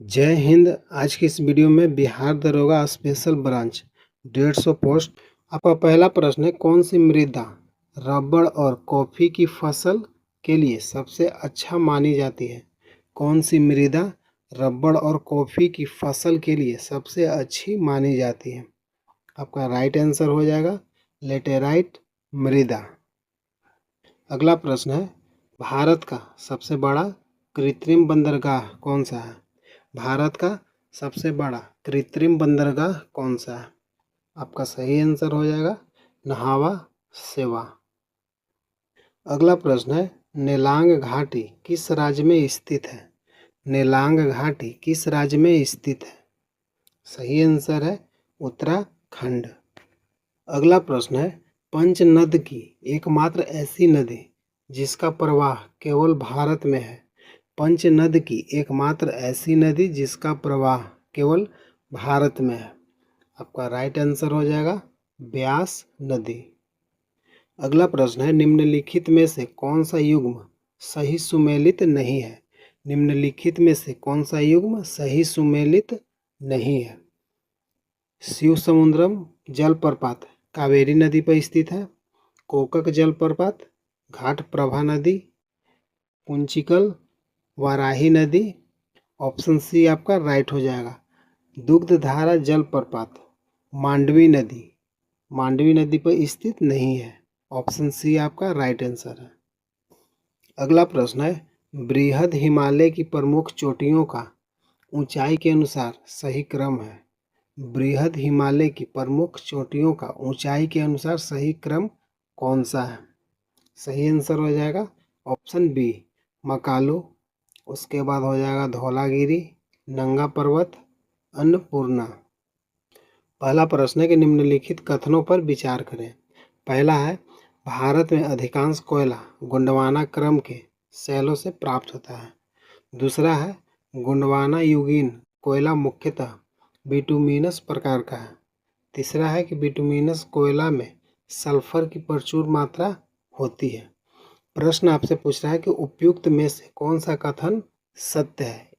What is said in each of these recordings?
जय हिंद। आज की इस वीडियो में बिहार दरोगा स्पेशल ब्रांच 150 पोस्ट। आपका पहला प्रश्न है, कौन सी मृदा रबड़ और कॉफ़ी की फसल के लिए सबसे अच्छा मानी जाती है? कौन सी मृदा रबड़ और कॉफ़ी की फसल के लिए सबसे अच्छी मानी जाती है? आपका राइट आंसर हो जाएगा लेटेराइट मृदा। अगला प्रश्न है, भारत का सबसे बड़ा कृत्रिम बंदरगाह कौन सा है? भारत का सबसे बड़ा कृत्रिम बंदरगाह कौन सा है? आपका सही आंसर हो जाएगा न्हावा शेवा। अगला प्रश्न है, नेलांग घाटी किस राज्य में स्थित है? नेलांग घाटी किस राज्य में स्थित है? सही आंसर है उत्तराखंड। अगला प्रश्न है, पंचनद की एकमात्र ऐसी नदी जिसका प्रवाह केवल भारत में है। पंचनद की एकमात्र ऐसी नदी जिसका प्रवाह केवल भारत में है। आपका राइट आंसर हो जाएगा ब्यास नदी। अगला प्रश्न है, निम्नलिखित में से कौन सा युग्म सही सुमेलित नहीं है? निम्नलिखित में से कौन सा युग्म सही सुमेलित नहीं है? शिव समुद्रम जलप्रपात कावेरी नदी पर स्थित है। कोकक जलप्रपात घाटप्रभा नदी, कुंचिकल वाराही नदी। ऑप्शन सी आपका राइट हो जाएगा दुग्धधारा जलप्रपात मांडवी नदी पर स्थित नहीं है। ऑप्शन सी आपका राइट आंसर है। अगला प्रश्न है, बृहद हिमालय की प्रमुख चोटियों का ऊंचाई के अनुसार सही क्रम है। बृहद हिमालय की प्रमुख चोटियों का ऊंचाई के अनुसार सही क्रम कौन सा है? सही आंसर हो जाएगा ऑप्शन बी मकालू, उसके बाद हो जाएगा धौलागिरी, नंगा पर्वत, अन्नपूर्णा। पहला प्रश्न है कि निम्नलिखित कथनों पर विचार करें। पहला है, भारत में अधिकांश कोयला गोंडवाना क्रम के शैलों से प्राप्त होता है। दूसरा है, गोंडवाना युगीन कोयला मुख्यतः बिटुमिनस प्रकार का है। तीसरा है कि बिटुमिनस कोयला में सल्फर की प्रचुर मात्रा होती है। प्रश्न आपसे पूछ रहा है कि उपयुक्त में से कौन सा कथन सत्य है?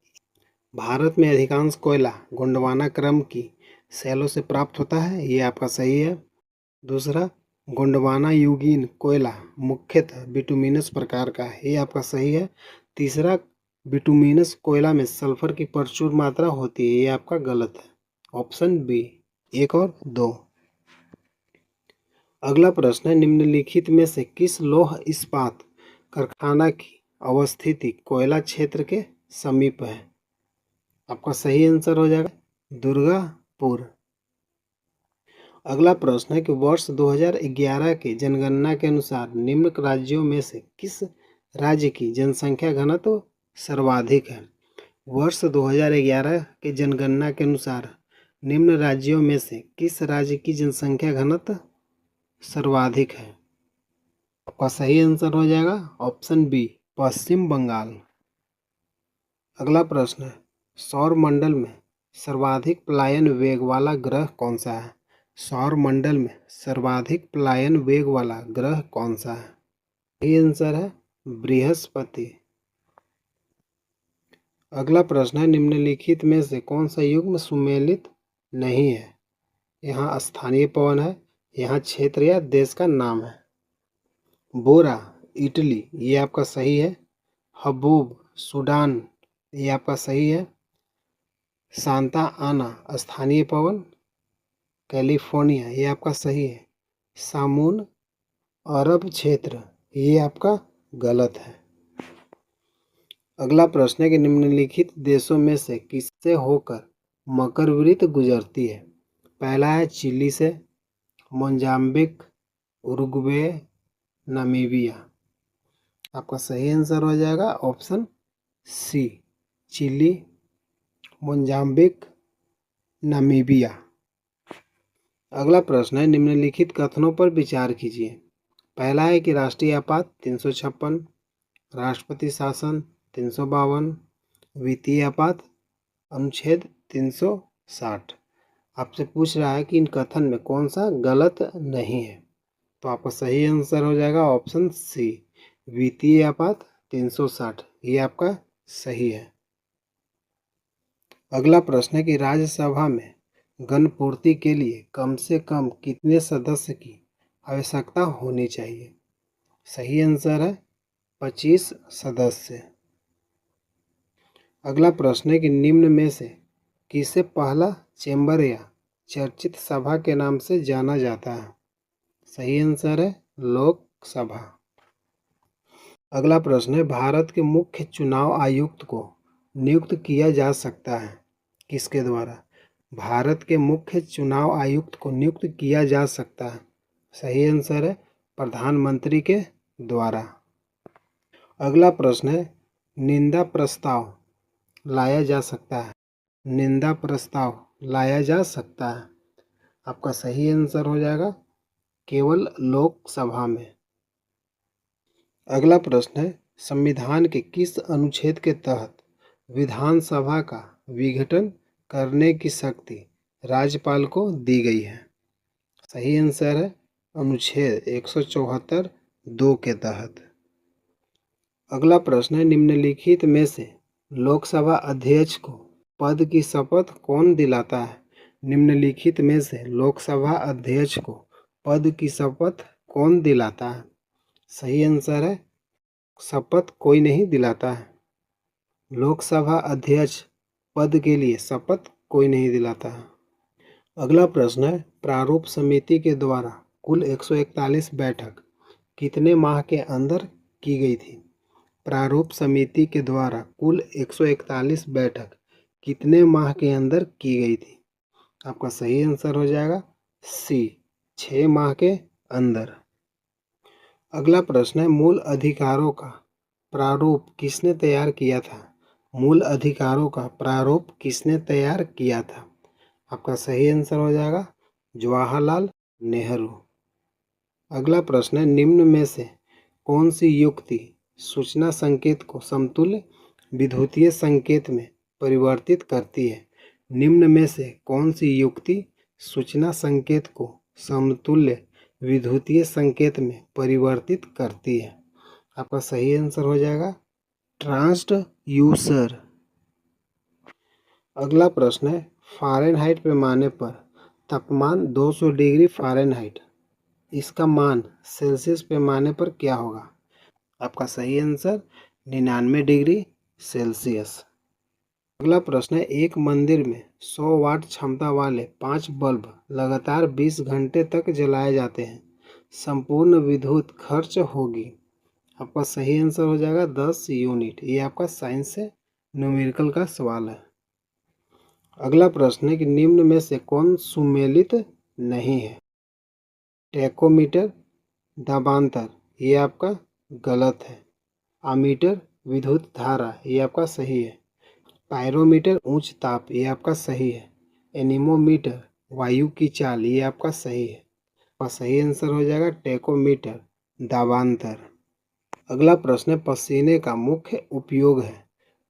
भारत में अधिकांश कोयला गोंडवाना क्रम की शैलों से प्राप्त होता है, ये आपका सही है। दूसरा, गोंडवाना युगीन कोयला मुख्यतः बिटुमिनस प्रकार का है, ये आपका सही है। तीसरा, बिटुमिनस कोयला में सल्फर की प्रचुर मात्रा होती है, ये आपका गलत है। ऑप्शन बी 1 और 2। अगला प्रश्न है, निम्नलिखित में से किस लौह इस्पात कारखाना की अवस्थिति कोयला क्षेत्र के समीप है? आपका सही आंसर हो जाएगा दुर्गापुर। अगला प्रश्न है कि वर्ष 2011 के जनगणना के अनुसार निम्न राज्यों में से किस राज्य की जनसंख्या घनत्व सर्वाधिक है? वर्ष 2011 के जनगणना के अनुसार निम्न राज्यों में से किस राज्य की जनसंख्या घनत्व सर्वाधिक है? आपका सही आंसर हो जाएगा ऑप्शन बी पश्चिम बंगाल। अगला प्रश्न है, सौर मंडल में सर्वाधिक पलायन वेग वाला ग्रह कौन सा है? सौर मंडल में सर्वाधिक पलायन वेग वाला ग्रह कौन सा है? सही आंसर है बृहस्पति। अगला प्रश्न है, निम्नलिखित में से कौन सा युग्म सुमेलित नहीं है? यहाँ स्थानीय पवन है, यहाँ क्षेत्र या देश का नाम है। बोरा इटली, ये आपका सही है। हबूब सूडान, ये आपका सही है। सांता आना स्थानीय पवन कैलिफोर्निया, ये आपका सही है। सामून अरब क्षेत्र, ये आपका गलत है। अगला प्रश्न है कि निम्नलिखित देशों में से किससे होकर मकरवृत्त गुजरती है? पहला है चिली से, मोजाम्बिक, उरुग्वे, नामीबिया। आपका सही आंसर हो जाएगा option C Chile, Mozambique, Namibia. अगला प्रश्न है, निम्नलिखित कथनों पर विचार कीजिए। पहला है कि राष्ट्रीय आपात 356, राष्ट्रपति शासन 352, वित्तीय आपात अनुच्छेद 360। आपसे पूछ रहा है कि इन कथन में कौन सा गलत नहीं है, तो आपका सही आंसर हो जाएगा ऑप्शन सी वित्तीय आपात 360, ये आपका सही है। अगला प्रश्न है कि राज्यसभा में गणपूर्ति के लिए कम से कम कितने सदस्य की आवश्यकता होनी चाहिए? सही आंसर है 25 सदस्य। अगला प्रश्न है कि निम्न में से किसे पहला चेंबर या चर्चित सभा के नाम से जाना जाता है? सही आंसर है लोकसभा। अगला प्रश्न है भारत के मुख्य चुनाव आयुक्त को नियुक्त किया जा सकता है किसके द्वारा? भारत के मुख्य चुनाव आयुक्त को नियुक्त किया जा सकता है। सही आंसर है प्रधानमंत्री के द्वारा। अगला प्रश्न है निंदा प्रस्ताव लाया जा सकता है। निंदा प्रस्ताव लाया जा सकता है। आपका सही आंसर हो जाएगा केवल लोकसभा में। अगला प्रश्न है संविधान के किस अनुच्छेद के तहत विधानसभा का विघटन करने की शक्ति राज्यपाल को दी गई है? सही आंसर है अनुच्छेद 174 2 के तहत। अगला प्रश्न है निम्नलिखित में से लोकसभा अध्यक्ष को पद की शपथ कौन दिलाता है? निम्नलिखित में से लोकसभा अध्यक्ष को पद की शपथ कौन दिलाता है? सही आंसर है शपथ कोई नहीं दिलाता है। लोकसभा अध्यक्ष पद के लिए शपथ कोई नहीं दिलाता है। अगला प्रश्न है प्रारूप समिति के द्वारा कुल 141 बैठक कितने माह के अंदर की गई थी? प्रारूप समिति के द्वारा कुल 141 बैठक कितने माह के अंदर की गई थी? आपका सही आंसर हो जाएगा सी 6 माह के अंदर। अगला प्रश्न है मूल अधिकारों का प्रारूप किसने तैयार किया था? मूल अधिकारों का प्रारूप किसने तैयार किया था? आपका सही आंसर हो जाएगा जवाहरलाल नेहरू। अगला प्रश्न है निम्न में से कौन सी युक्ति सूचना संकेत को समतुल्य विद्युतीय संकेत में परिवर्तित करती है? निम्न में से कौन सी युक्ति सूचना संकेत को समतुल्य विद्युतीय संकेत में परिवर्तित करती है? आपका सही आंसर हो जाएगा ट्रांसड्यूसर। अगला प्रश्न है फ़ारेनहाइट पैमाने पर तापमान 200 डिग्री फ़ारेनहाइट, इसका मान सेल्सियस पैमाने पर क्या होगा? आपका सही आंसर 99 डिग्री सेल्सियस। अगला प्रश्न है एक मंदिर में 100 वाट क्षमता वाले 5 बल्ब लगातार 20 घंटे तक जलाए जाते हैं, संपूर्ण विद्युत खर्च होगी। आपका सही आंसर हो जाएगा 10 यूनिट। ये आपका साइंस से न्यूमेरिकल का सवाल है। अगला प्रश्न है कि निम्न में से कौन सुमेलित नहीं है? टेकोमीटर दाबांतर ये आपका गलत है। आमीटर विद्युत धारा ये आपका सही है। पायरोमीटर उच्च ताप ये आपका सही है। एनीमोमीटर वायु की चाल ये आपका सही है। आपका सही आंसर हो जाएगा टेकोमीटर दाबांतर। अगला प्रश्न है पसीने का मुख्य उपयोग है।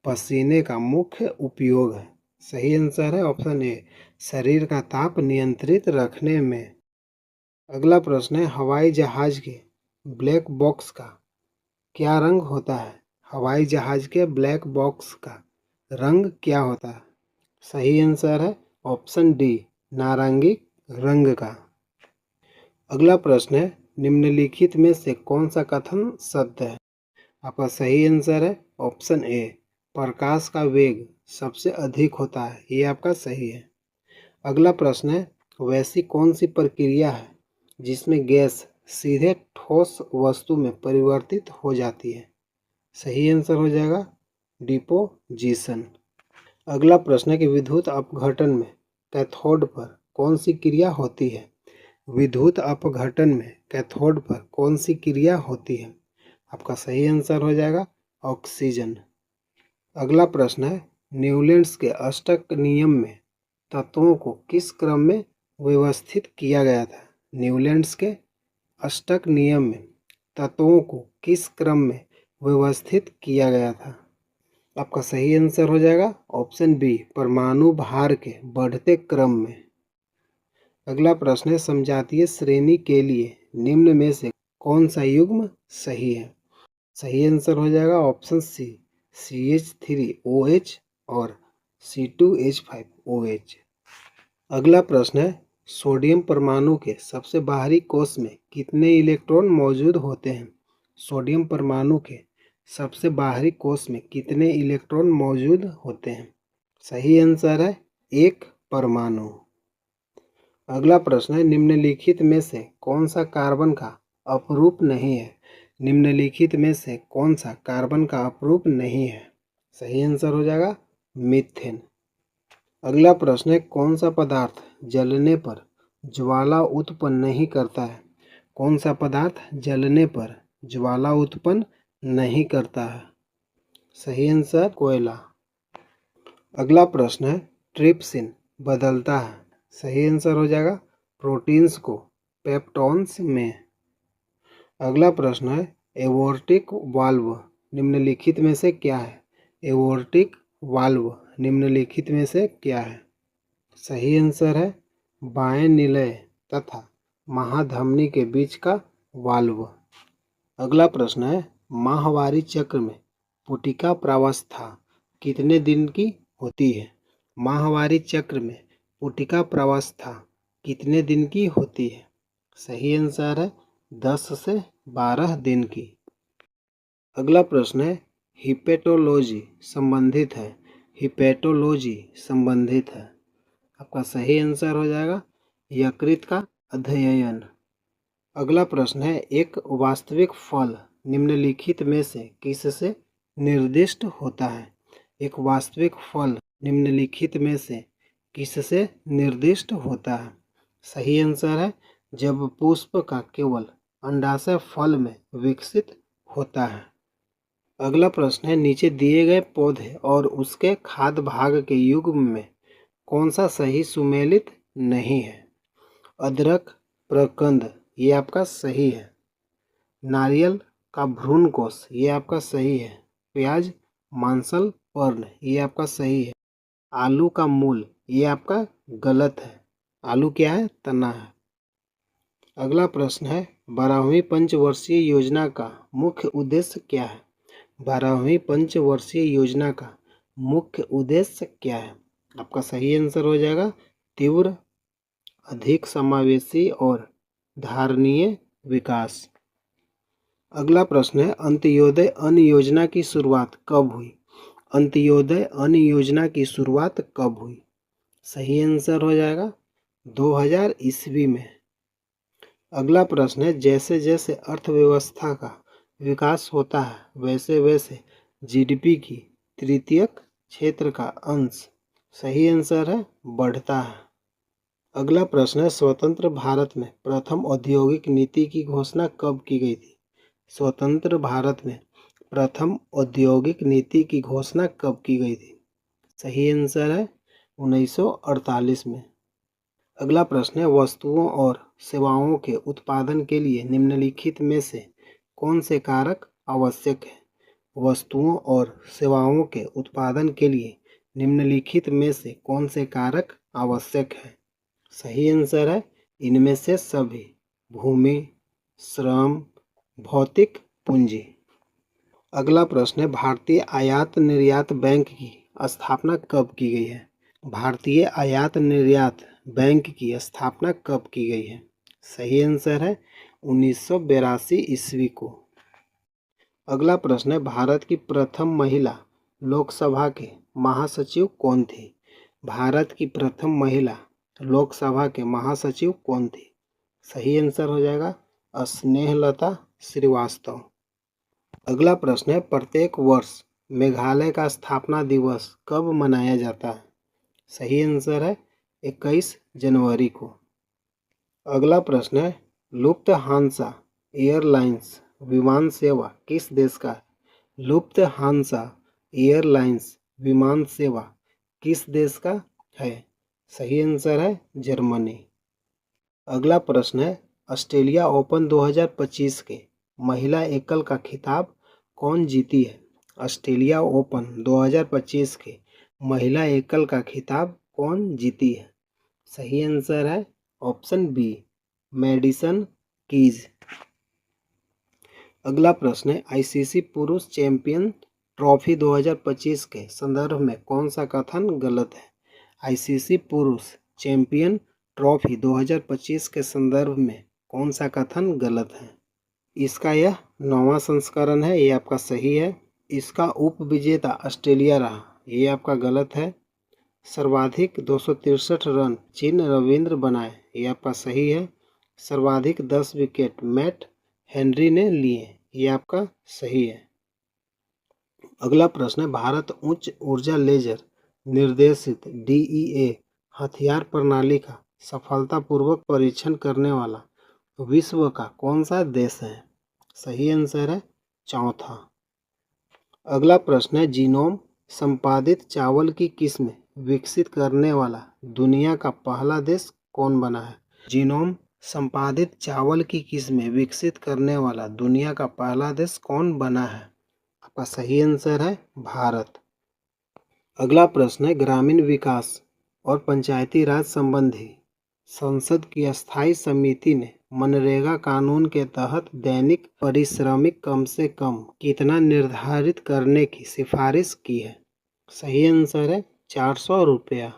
पसीने का मुख्य उपयोग है। सही आंसर है ऑप्शन ए शरीर का ताप नियंत्रित रखने में। अगला प्रश्न है हवाई जहाज के ब्लैक बॉक्स का क्या रंग होता है? हवाई जहाज के ब्लैक बॉक्स का रंग क्या होता है? सही आंसर है ऑप्शन डी नारंगी रंग का। अगला प्रश्न है निम्नलिखित में से कौन सा कथन सत्य है? आपका सही आंसर है ऑप्शन ए प्रकाश का वेग सबसे अधिक होता है। ये आपका सही है। अगला प्रश्न है वैसी कौन सी प्रक्रिया है जिसमें गैस सीधे ठोस वस्तु में परिवर्तित हो जाती है? सही आंसर हो जाएगा डिपोजिशन। अगला प्रश्न है कि विद्युत अपघटन में कैथोड पर कौन सी क्रिया होती है? विद्युत अपघटन में कैथोड पर कौन सी क्रिया होती है? आपका सही आंसर हो जाएगा ऑक्सीजन। अगला प्रश्न है न्यूलैंड्स के अष्टक नियम में तत्वों को किस क्रम में व्यवस्थित किया गया था? न्यूलैंड्स के अष्टक नियम में तत्वों को किस क्रम में व्यवस्थित किया गया था? आपका सही आंसर हो जाएगा ऑप्शन बी परमाणु भार के बढ़ते क्रम में। अगला प्रश्न है समजातीय श्रेणी के लिए निम्न में से कौन सा युग्म सही है? सही आंसर हो जाएगा ऑप्शन सी CH3OH और C2H5OH। अगला प्रश्न है, सोडियम परमाणु के सबसे बाहरी कोश में कितने इलेक्ट्रॉन मौजूद होते हैं? सोडियम परमाणु के सबसे बाहरी कोश में कितने इलेक्ट्रॉन मौजूद होते हैं? सही आंसर है 1 परमाणु। अगला प्रश्न है, निम्नलिखित में से कौन सा कार्बन का अपरूप नहीं है? निम्नलिखित में से कौन सा कार्बन का अपरूप नहीं है? सही आंसर हो जाएगा मीथेन। अगला प्रश्न है, कौन सा पदार्थ जलने पर ज्वाला उत्पन्न नहीं करता है? कौन सा पदार्थ जलने पर ज्वाला उत्पन्न नहीं करता है? सही आंसर कोयला। अगला प्रश्न है, ट्रिप्सिन बदलता है? सही आंसर हो जाएगा प्रोटीन्स को पेप्टोन्स में। अगला प्रश्न है, एवोर्टिक वाल्व निम्नलिखित में से क्या है? एवोर्टिक वाल्व निम्नलिखित में से क्या है? सही आंसर है बाएं निलय तथा महाधमनी के बीच का वाल्व। अगला प्रश्न है, माहवारी चक्र में पुटिका प्रावस्था कितने दिन की होती है? माहवारी चक्र में पुटिका प्रावस्था कितने दिन की होती है? सही आंसर है 10 से 12 दिन की। अगला प्रश्न है, हिपेटोलॉजी संबंधित है? हिपेटोलॉजी संबंधित है, आपका सही आंसर हो जाएगा यकृत का अध्ययन। अगला प्रश्न है, एक वास्तविक फल निम्नलिखित में से किससे निर्दिष्ट होता है? एक वास्तविक फल निम्नलिखित में से किससे निर्दिष्ट होता है? सही आंसर है जब पुष्प का केवल अंडाशय फल में विकसित होता है। अगला प्रश्न है, नीचे दिए गए पौधे और उसके खाद्य भाग के युग्म में कौन सा सही सुमेलित नहीं है? अदरक प्रकंद ये आपका सही है। नारियल का भ्रूण कोश ये आपका सही है। प्याज मांसल पर्ण ये आपका सही है। आलू का मूल ये आपका गलत है। आलू क्या है? तना है। अगला प्रश्न है, 12वीं पंचवर्षीय योजना का मुख्य उद्देश्य क्या है? 12वीं पंचवर्षीय योजना का मुख्य उद्देश्य क्या है? आपका सही आंसर हो जाएगा तीव्र, अधिक समावेशी और धारणीय विकास। अगला प्रश्न है, अंत्योदय अन्न योजना की शुरुआत कब हुई? अंत्योदय अन्न योजना की शुरुआत कब हुई? सही आंसर हो जाएगा 2000 ईस्वी में। अगला प्रश्न है, जैसे जैसे अर्थव्यवस्था का विकास होता है वैसे वैसे जीडीपी की तृतीयक क्षेत्र का अंश, सही आंसर है बढ़ता है। अगला प्रश्न है, स्वतंत्र भारत में प्रथम औद्योगिक नीति की घोषणा कब की गई थी? स्वतंत्र भारत में प्रथम औद्योगिक नीति की घोषणा कब की गई थी? सही आंसर है 1948 में। अगला प्रश्न है, वस्तुओं और सेवाओं के उत्पादन के लिए निम्नलिखित में से कौन से कारक आवश्यक है? वस्तुओं और सेवाओं के उत्पादन के लिए निम्नलिखित में से कौन से कारक आवश्यक है? सही आंसर है इनमें से सभी। भूमि, श्रम, भौतिक पूंजी। अगला प्रश्न है, भारतीय आयात निर्यात बैंक की स्थापना कब की गई है? भारतीय आयात निर्यात बैंक की स्थापना कब की गई है? सही आंसर है 1982 ईस्वी को। अगला प्रश्न है, भारत की प्रथम महिला लोकसभा के महासचिव कौन थी? भारत की प्रथम महिला लोकसभा के महासचिव कौन थी? सही आंसर हो जाएगा स्नेहलता श्रीवास्तव। अगला प्रश्न है, प्रत्येक वर्ष मेघालय का स्थापना दिवस कब मनाया जाता है? सही आंसर है 21 जनवरी को। अगला प्रश्न है, लुफ्थहान्सा एयरलाइंस विमान सेवा किस देश का है? लुफ्थहान्सा एयरलाइंस विमान सेवा किस देश का है? सही आंसर है जर्मनी। अगला प्रश्न है, ऑस्ट्रेलिया ओपन 2025 के महिला एकल का खिताब कौन जीती है? ऑस्ट्रेलिया ओपन 2025 के महिला एकल का खिताब कौन जीती है? सही आंसर है ऑप्शन बी मैडिसन कीज। अगला प्रश्न है, आईसीसी पुरुष चैंपियन ट्रॉफी 2025 के संदर्भ में कौन सा कथन गलत है? आईसीसी पुरुष चैंपियन ट्रॉफी 2025 के संदर्भ में कौन सा कथन गलत है? इसका यह 9वां संस्करण है, ये आपका सही है। इसका उप विजेता ऑस्ट्रेलिया रहा, ये आपका गलत है। सर्वाधिक 263 रन चिन्ह रविंद्र बनाए, ये आपका सही है। सर्वाधिक 10 विकेट मैट हेनरी ने लिए, ये आपका सही है। अगला प्रश्न है, भारत उच्च ऊर्जा लेजर निर्देशित डीईए हथियार प्रणाली का सफलतापूर्वक परीक्षण करने वाला विश्व का कौन सा देश है? सही आंसर है चौथा। अगला प्रश्न है, जीनोम संपादित चावल की किस्म विकसित करने वाला दुनिया का पहला देश कौन बना है? जीनोम संपादित चावल की किस्में विकसित करने वाला दुनिया का पहला देश कौन बना है? आपका सही आंसर है भारत। अगला प्रश्न है, ग्रामीण विकास और पंचायती राज संबंधी संसद की स्थायी समिति ने मनरेगा कानून के तहत दैनिक पारिश्रमिक कम से कम कितना निर्धारित करने की सिफारिश की है? सही आंसर है 400 रुपया।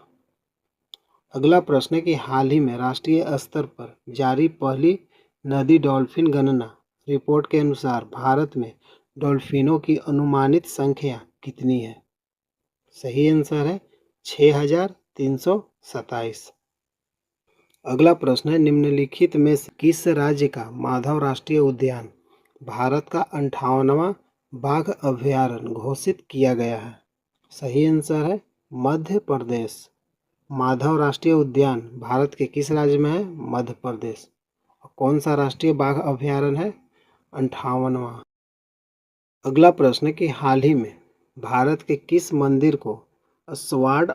अगला प्रश्न है कि हाल ही में राष्ट्रीय स्तर पर जारी पहली नदी डॉल्फिन गणना रिपोर्ट के अनुसार भारत में डॉल्फिनों की अनुमानित संख्या कितनी है? सही आंसर है 6327। अगला प्रश्न है, निम्नलिखित में से किस राज्य का माधव राष्ट्रीय उद्यान भारत का 58वां बाघ अभयारण्य घोषित किया गया है? सही आंसर है मध्य प्रदेश। माधव राष्ट्रीय उद्यान भारत के किस राज्य में है? मध्य प्रदेश। कौन सा राष्ट्रीय बाघ अभयारण्य है? 58वां। अगला प्रश्न है कि हाल ही में भारत के किस मंदिर को स्वॉर्ड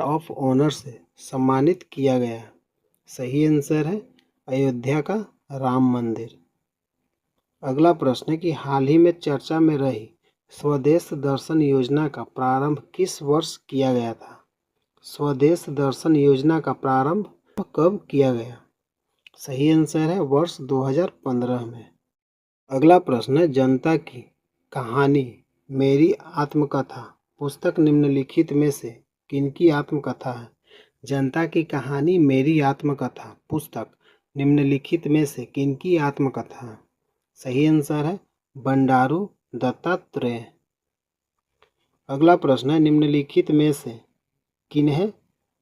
ऑफ ऑनर से सम्मानित किया गया है? सही आंसर है अयोध्या का राम मंदिर। अगला प्रश्न है कि हाल ही में चर्चा में रही स्वदेश दर्शन योजना का प्रारंभ किस वर्ष किया गया था? स्वदेश दर्शन योजना का प्रारंभ कब किया गया? सही आंसर है वर्ष 2015 में। अगला प्रश्न है, जनता की कहानी मेरी आत्मकथा पुस्तक निम्नलिखित में से किनकी आत्मकथा है? जनता की कहानी मेरी आत्मकथा पुस्तक निम्नलिखित में से किनकी आत्मकथा है? सही आंसर है बंडारू दत्तात्रेय। अगला प्रश्न है, निम्नलिखित में से किन्हें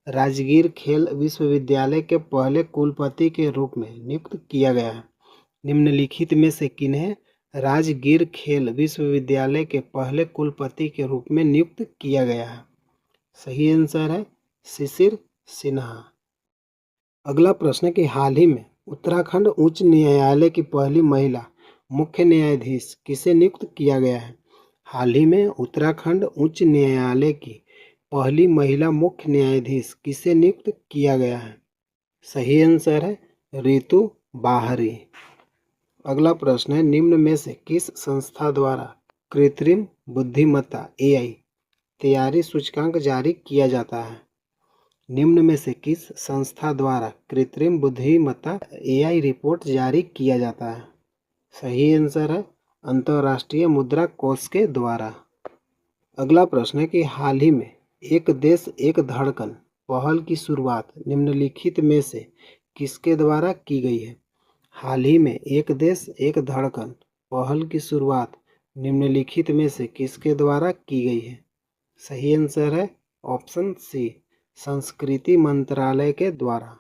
राजगीर खेल विश्वविद्यालय के पहले कुलपति के रूप में नियुक्त किया गया है? निम्नलिखित में से किन्हें राजगीर खेल विश्वविद्यालय के पहले कुलपति के रूप में नियुक्त किया गया है? सही आंसर है शिशिर सिन्हा। अगला प्रश्न है कि हाल ही में उत्तराखंड उच्च न्यायालय की पहली महिला मुख्य न्यायाधीश किसे नियुक्त किया गया है? हाल ही में उत्तराखंड उच्च न्यायालय की पहली महिला मुख्य न्यायाधीश किसे नियुक्त किया गया है? सही आंसर है रितु बाहरी। अगला प्रश्न है, निम्न में से किस संस्था द्वारा कृत्रिम बुद्धिमत्ता एआई तैयारी सूचकांक जारी किया जाता है? निम्न में से किस संस्था द्वारा कृत्रिम बुद्धिमत्ता एआई रिपोर्ट जारी किया जाता है? सही आंसर है अंतर्राष्ट्रीय मुद्रा कोष के द्वारा। अगला प्रश्न है कि हाल ही में एक देश एक धड़कन पहल की शुरुआत निम्नलिखित में से किसके द्वारा की गई है? हाल ही में एक देश एक धड़कन पहल की शुरुआत निम्नलिखित में से किसके द्वारा की गई है? सही आंसर है ऑप्शन सी संस्कृति मंत्रालय के द्वारा।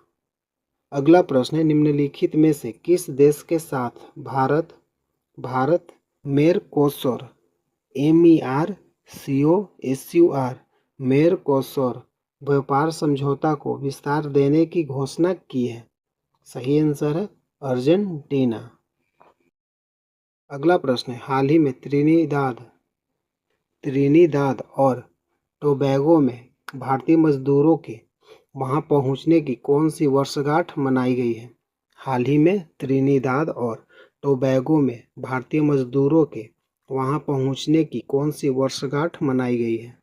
अगला प्रश्न है, निम्नलिखित में से किस देश के साथ भारत मेरकोसुर मेरकोसुर व्यापार समझौता को विस्तार देने की घोषणा की है? सही आंसर है अर्जेंटीना। अगला प्रश्न है, हाल ही में त्रिनिदाद और टोबैगो में भारतीय मजदूरों के वहां पहुंचने की कौन सी वर्षगांठ मनाई गई है? हाल ही में त्रिनिदाद और टोबैगो में भारतीय मजदूरों के वहां पहुंचने की कौन सी वर्षगांठ मनाई गई है?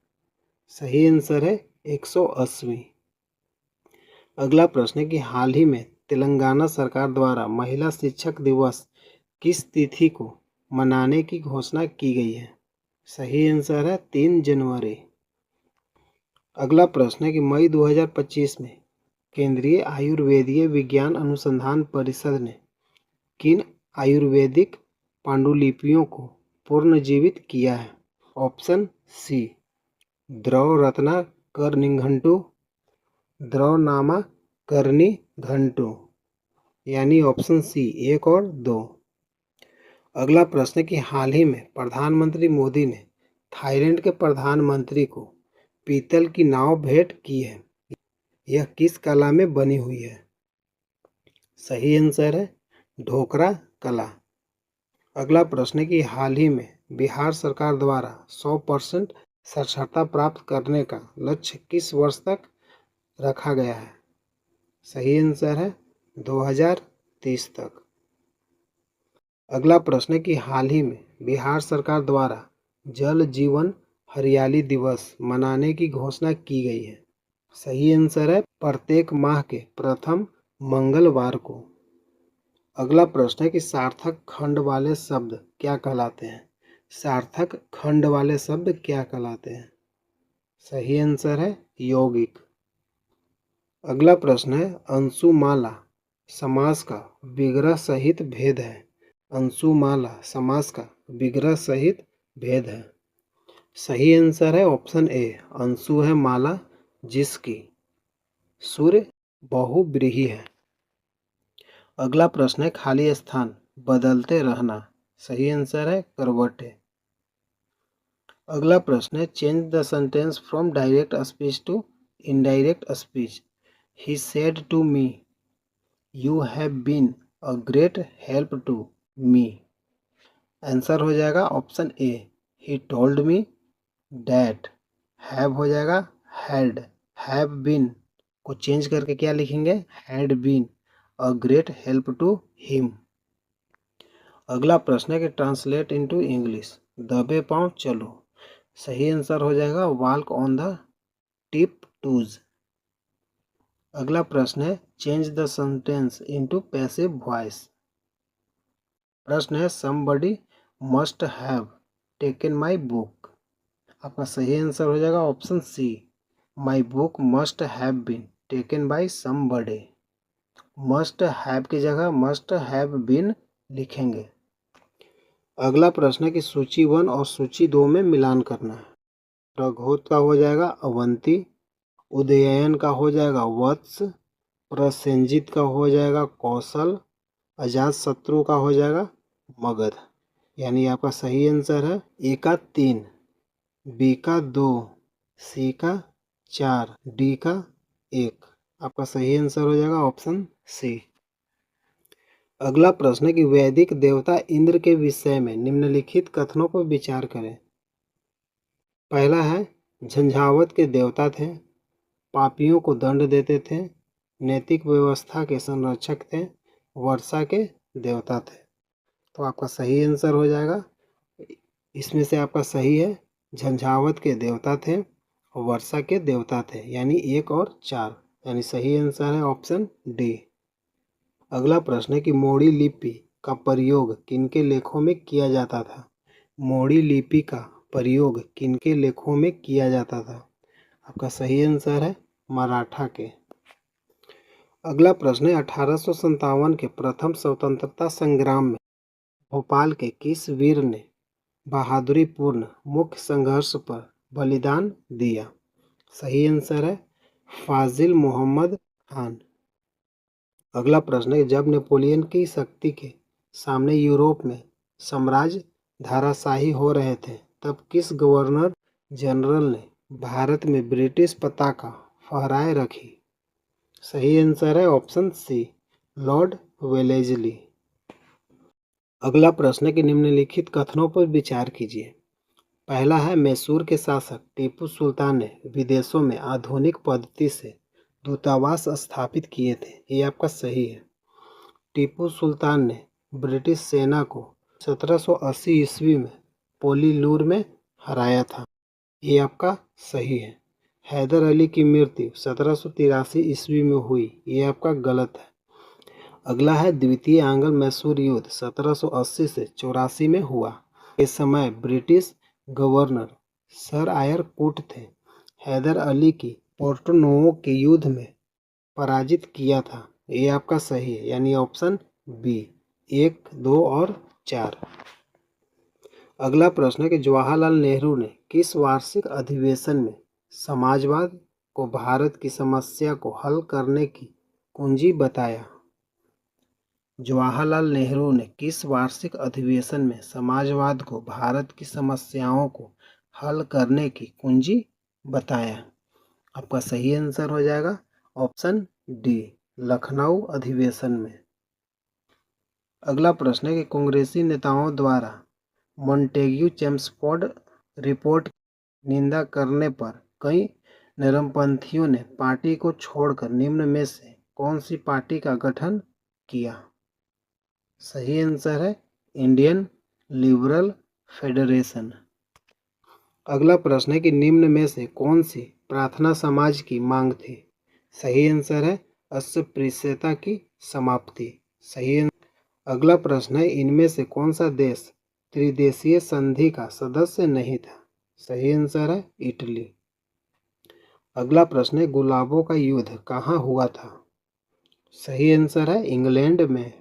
सही आंसर है 180वीं। अगला प्रश्न है कि हाल ही में तेलंगाना सरकार द्वारा महिला शिक्षक दिवस किस तिथि को मनाने की घोषणा की गई है? सही आंसर है 3 जनवरी। अगला प्रश्न है कि मई 2025 में केंद्रीय आयुर्वेदीय विज्ञान अनुसंधान परिषद ने किन आयुर्वेदिक पांडुलिपियों को पुनर्जीवित किया है? ऑप्शन सी द्रव रत्नाकरनिघंटु, द्रवनामाकरनिघंटु, यानी ऑप्शन सी 1 और 2। अगला प्रश्न है कि हाल ही में प्रधानमंत्री मोदी ने थाईलैंड के प्रधानमंत्री को पीतल की नाव भेंट की है। यह किस कला में बनी हुई है? सही आंसर है ढोकरा कला। अगला प्रश्न है कि हाल ही में बिहार सरकार द्वारा 100% साक्षरता प्राप्त करने का लक्ष्य किस वर्ष तक रखा गया है? सही आंसर है 2030 तक। अगला प्रश्न है कि हाल ही में बिहार सरकार द्वारा जल जीवन हरियाली दिवस मनाने की घोषणा की गई है। सही आंसर है प्रत्येक माह के प्रथम मंगलवार को। अगला प्रश्न है कि सार्थक खंड वाले शब्द क्या कहलाते हैं? सार्थक खंड वाले शब्द क्या कहलाते हैं? सही आंसर है यौगिक। अगला प्रश्न है अंशुमाला समास का विग्रह सहित भेद है। अंशुमाला समास का विग्रह सहित भेद है। सही आंसर है ऑप्शन ए अंशु है माला जिसकी सूर्य बहुव्रीहि है। अगला प्रश्न है खाली स्थान बदलते रहना। सही आंसर है करवटें। अगला प्रश्न है change the sentence from direct speech to indirect speech. He said to me you have been a great help to me. Answer हो जाएगा option A he told me that. Have हो जाएगा हैड। हैव बीन को change करके क्या लिखेंगे? Had been a great help to him. अगला प्रश्न है कि ट्रांसलेट इनटू इंग्लिश दबे पांव चलो। सही आंसर हो जाएगा walk on the tiptoes. अगला प्रश्न है change the sentence into passive voice. प्रश्न है somebody must have taken my book. आपका सही आंसर हो जाएगा option C my book must have been taken by somebody. Must have की जगह मस्ट हैव बीन लिखेंगे। अगला प्रश्न है कि सूची 1 और सूची 2 में मिलान करना है। प्रघोत का हो जाएगा अवंती, उदयन का हो जाएगा वत्स, प्रसेंजित का हो जाएगा कौशल, अजात शत्रु का हो जाएगा मगध। यानी आपका सही आंसर है ए का 3, बी का 2, सी का 4, डी का 1। आपका सही आंसर हो जाएगा ऑप्शन सी। अगला प्रश्न है कि वैदिक देवता इंद्र के विषय में निम्नलिखित कथनों पर विचार करें। पहला है झंझावत के देवता थे, पापियों को दंड देते थे, नैतिक व्यवस्था के संरक्षक थे, वर्षा के देवता थे। तो आपका सही आंसर हो जाएगा इसमें से आपका सही है झंझावत के देवता थे और वर्षा के देवता थे, यानी 1 और 4, यानी सही आंसर है ऑप्शन डी। अगला प्रश्न है कि मोड़ी लिपि का प्रयोग किनके लेखों में किया जाता था? मोड़ी लिपि का प्रयोग किनके लेखों में किया जाता था? आपका सही आंसर है मराठा के। अगला प्रश्न है 1857 के प्रथम स्वतंत्रता संग्राम में भोपाल के किस वीर ने बहादुरीपूर्ण मुख्य संघर्ष पर बलिदान दिया? सही आंसर है फाजिल मोहम्मद खान। अगला प्रश्न है जब नेपोलियन की शक्ति के सामने यूरोप में साम्राज्य धाराशाही हो रहे थे तब किस गवर्नर जनरल ने भारत में ब्रिटिश पताका फहराए रखी? सही आंसर है ऑप्शन सी लॉर्ड वेलेजली। अगला प्रश्न है कि निम्नलिखित कथनों पर विचार कीजिए। पहला है मैसूर के शासक टीपू सुल्तान ने विदेशों में आधुनिक पद्धति से दूतावास स्थापित किए थे। ये आपका सही है। टीपू सुल्तान ने ब्रिटिश सेना को 1780 ईस्वी में पोलीलूर में हराया था। ये आपका सही है। हैदर अली की मृत्यु 1783 ईस्वी में हुई। ये आपका गलत है। अगला है द्वितीय आंग्ल मैसूर युद्ध 1780 से 84 में हुआ। इस समय ब्रिटिश गवर्नर सर आयर कूट थे। हैदर अली की पोर्टोनोवो के युद्ध में पराजित किया था। ये आपका सही है, यानी ऑप्शन बी 1, 2 और 4। अगला प्रश्न है कि जवाहरलाल नेहरू ने किस वार्षिक अधिवेशन में समाजवाद को भारत की समस्या को हल करने की कुंजी बताया? जवाहरलाल नेहरू ने किस वार्षिक अधिवेशन में समाजवाद को भारत की समस्याओं को हल करने की कुंजी बताया? आपका सही आंसर हो जाएगा ऑप्शन डी, लखनऊ अधिवेशन में। अगला प्रश्न है कि कांग्रेसी नेताओं द्वारा मॉन्टेग्यू चेम्सफोर्ड रिपोर्ट की निंदा करने पर कई नरमपंथियों ने पार्टी को छोड़कर निम्न में से कौन सी पार्टी का गठन किया? सही आंसर है इंडियन लिबरल फेडरेशन। अगला प्रश्न है कि निम्न में से कौन सी प्रार्थना समाज की मांग थी? सही आंसर है अस्पृश्यता की समाप्ति। सही। अगला प्रश्न है इनमें से कौन सा देश त्रिदेशीय संधि का सदस्य नहीं था? सही आंसर है इटली। अगला प्रश्न है गुलाबों का युद्ध कहाँ हुआ था? सही आंसर है इंग्लैंड में।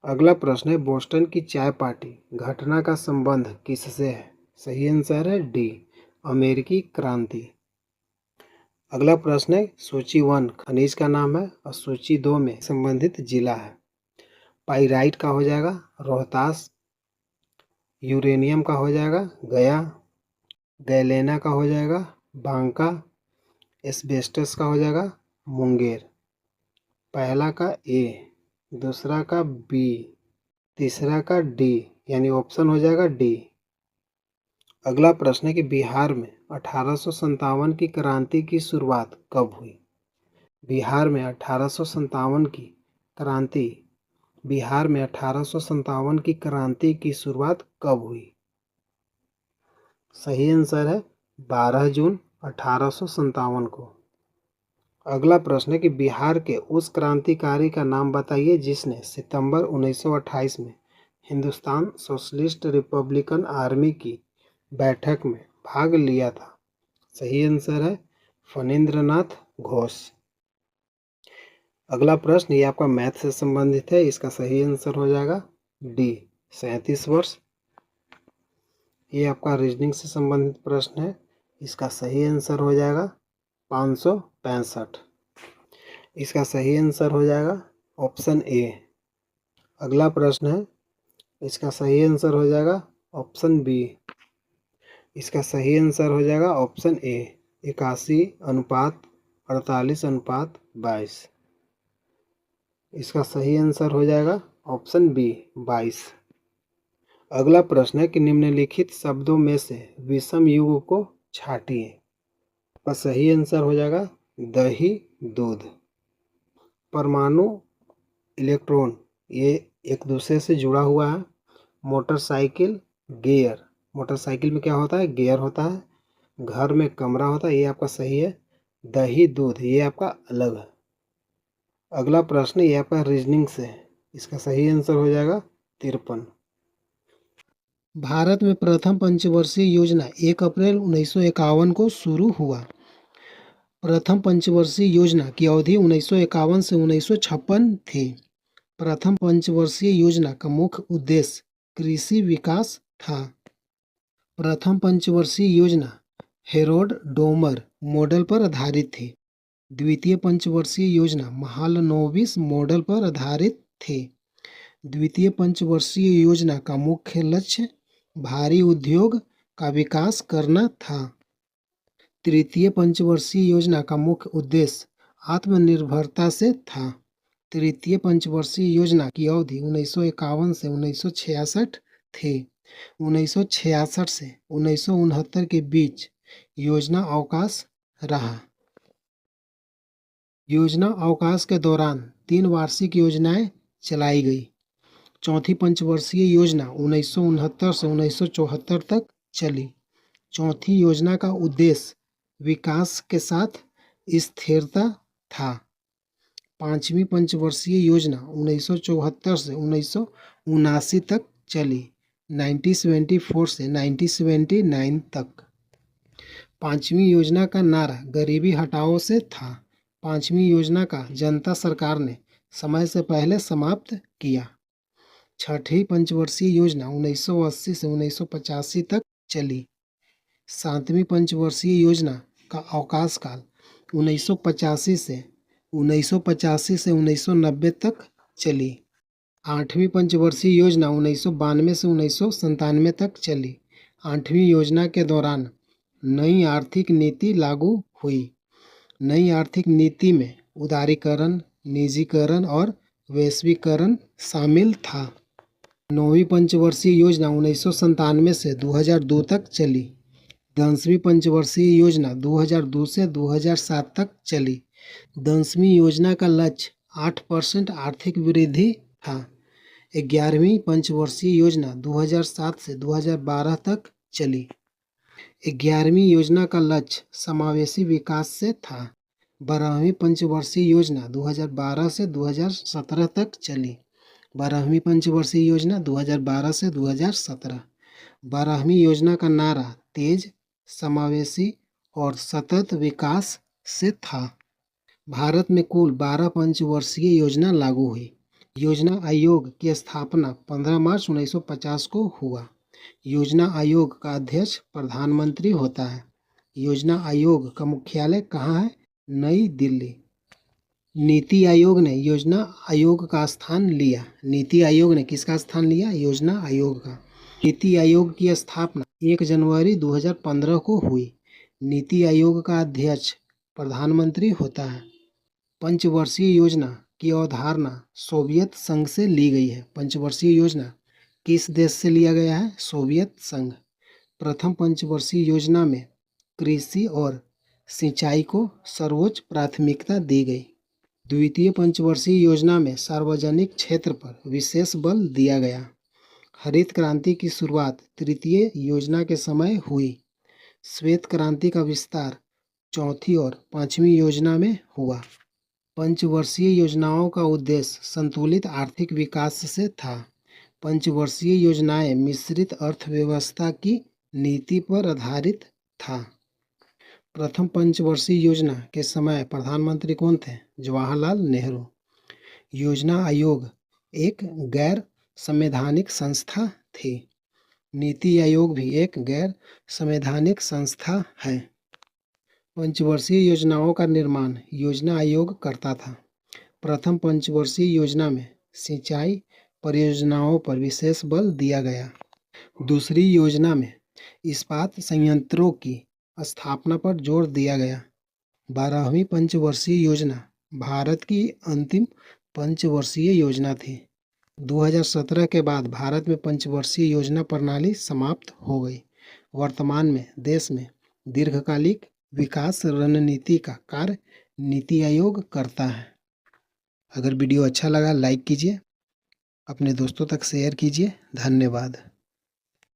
अगला प्रश्न है बोस्टन की चाय पार्टी घटना का संबंध किससे है? सही आंसर है डी, अमेरिकी क्रांति। अगला प्रश्न है सूची 1 खनिज का नाम है और सूची 2 में संबंधित जिला है। पाइराइट का हो जाएगा रोहतास, यूरेनियम का हो जाएगा गया, गैलेना का हो जाएगा बांका, एस्बेस्टस का हो जाएगा मुंगेर। पहला का ए, दूसरा का बी, तीसरा का डी, यानी ऑप्शन हो जाएगा डी। अगला प्रश्न है कि बिहार में 1857 की क्रांति की शुरुआत कब हुई? बिहार में 1857 की क्रांति बिहार में 1857 की क्रांति की शुरुआत कब हुई? सही आंसर है 12 जून 1857 को। अगला प्रश्न है कि बिहार के उस क्रांतिकारी का नाम बताइए जिसने सितंबर 1928 में हिंदुस्तान सोशलिस्ट रिपब्लिकन आर्मी की बैठक में भाग लिया था। सही आंसर है फणींद्रनाथ घोष। अगला प्रश्न ये आपका मैथ से संबंधित है, इसका सही आंसर हो जाएगा डी 37 वर्ष। ये आपका रीजनिंग से संबंधित प्रश्न है, इसका सही आंसर हो जाएगा 565। इसका सही आंसर हो जाएगा ऑप्शन ए। अगला प्रश्न है, इसका सही आंसर हो जाएगा ऑप्शन बी। इसका सही आंसर हो जाएगा ऑप्शन ए 81:48:22। इसका सही आंसर हो जाएगा ऑप्शन बी 22। अगला प्रश्न है कि निम्नलिखित शब्दों में से विषम युग को छांटिए। इसका सही आंसर हो जाएगा दही दूध। परमाणु इलेक्ट्रॉन ये एक दूसरे से जुड़ा हुआ है। मोटरसाइकिल गियर, मोटरसाइकिल में क्या होता है गियर होता है। घर में कमरा होता है, ये आपका सही है। दही दूध ये आपका अलग है। अगला प्रश्न ये आपका रीजनिंग से है, इसका सही आंसर हो जाएगा 53। भारत में प्रथम पंचवर्षीय योजना 1 अप्रैल 1951 को शुरू हुआ। प्रथम पंचवर्षीय योजना की अवधि 1951 से 1956 थी। प्रथम पंचवर्षीय योजना का मुख्य उद्देश्य कृषि विकास था। प्रथम पंचवर्षीय योजना हेरोड डोमर मॉडल पर आधारित थी। द्वितीय पंचवर्षीय योजना महालनोबिस मॉडल पर आधारित थी। द्वितीय पंचवर्षीय योजना का मुख्य लक्ष्य भारी उद्योग का विकास करना था। तृतीय पंचवर्षीय योजना का मुख्य उद्देश्य आत्मनिर्भरता से था। तृतीय पंचवर्षीय योजना की अवधि 1951 से 1966 थी। 1966 से 1969 के बीच योजना अवकाश रहा। योजना अवकाश के दौरान 3 वार्षिक योजनाएं चलाई गई। चौथी पंचवर्षीय योजना 1969 से 1974 तक चली। चौथी योजना का उद्देश्य विकास के साथ स्थिरता था। पाँचवीं पंचवर्षीय योजना 1974 से 1979 तक चली, 1974 से 1979 तक। पाँचवीं योजना का नारा गरीबी हटाओ से था। पाँचवीं योजना का जनता सरकार ने समय से पहले समाप्त किया। छठी पंचवर्षीय योजना 1980 से 1985 तक चली। सातवीं पंचवर्षीय योजना का अवकाश काल 1985 से 1990 तक चली। आठवीं पंचवर्षीय योजना 1992 से 1997 तक चली। आठवीं योजना के दौरान नई आर्थिक नीति लागू हुई। नई आर्थिक नीति में उदारीकरण, निजीकरण और वैश्वीकरण शामिल था। नौवीं पंचवर्षीय योजना 1997 से 2002 तक चली। 10वीं पंचवर्षीय योजना 2002 से 2007 तक चली। 10वीं योजना का लक्ष्य 8% आर्थिक वृद्धि था। 11वीं पंचवर्षीय योजना 2007 से 2012 तक चली। 11वीं योजना का लक्ष्य समावेशी विकास से था। 12वीं पंचवर्षीय योजना 2012 से 2017 तक चली। 12वीं पंचवर्षीय योजना 2012 से 2017। 12वीं योजना का नारा तेज, समावेशी और सतत विकास से था। भारत में कुल 12 पंचवर्षीय योजना लागू हुई। योजना आयोग की स्थापना 15 मार्च 1950 को हुआ। योजना आयोग का अध्यक्ष प्रधानमंत्री होता है। योजना आयोग का मुख्यालय कहाँ है? नई दिल्ली। नीति आयोग ने योजना आयोग का स्थान लिया। नीति आयोग ने किसका स्थान लिया? योजना आयोग का। नीति आयोग की स्थापना 1 जनवरी 2015 को हुई। नीति आयोग का अध्यक्ष प्रधानमंत्री होता है। पंचवर्षीय योजना की अवधारणा सोवियत संघ से ली गई है। पंचवर्षीय योजना किस देश से लिया गया है? सोवियत संघ। प्रथम पंचवर्षीय योजना में कृषि और सिंचाई को सर्वोच्च प्राथमिकता दी गई। द्वितीय पंचवर्षीय योजना में सार्वजनिक क्षेत्र पर विशेष बल दिया गया। हरित क्रांति की शुरुआत तृतीय योजना के समय हुई। श्वेत क्रांति का विस्तार चौथी और पांचवी योजना में हुआ। पंचवर्षीय योजनाओं का उद्देश्य संतुलित आर्थिक विकास से था। पंचवर्षीय योजनाएं मिश्रित अर्थव्यवस्था की नीति पर आधारित था। प्रथम पंचवर्षीय योजना के समय प्रधानमंत्री कौन थे? जवाहरलाल नेहरू। योजना आयोग एक गैर संवैधानिक संस्था थी। नीति आयोग भी एक गैर संवैधानिक संस्था है। पंचवर्षीय योजनाओं का निर्माण योजना आयोग करता था। प्रथम पंचवर्षीय योजना में सिंचाई परियोजनाओं पर विशेष बल दिया गया। दूसरी योजना में इस्पात संयंत्रों की स्थापना पर जोर दिया गया। 12वीं पंचवर्षीय योजना भारत की अंतिम पंचवर्षीय योजना थी। 2017 के बाद भारत में पंचवर्षीय योजना प्रणाली समाप्त हो गई। वर्तमान में देश में दीर्घकालिक विकास रणनीति का कार्य नीति आयोग करता है। अगर वीडियो अच्छा लगा लाइक कीजिए, अपने दोस्तों तक शेयर कीजिए। धन्यवाद।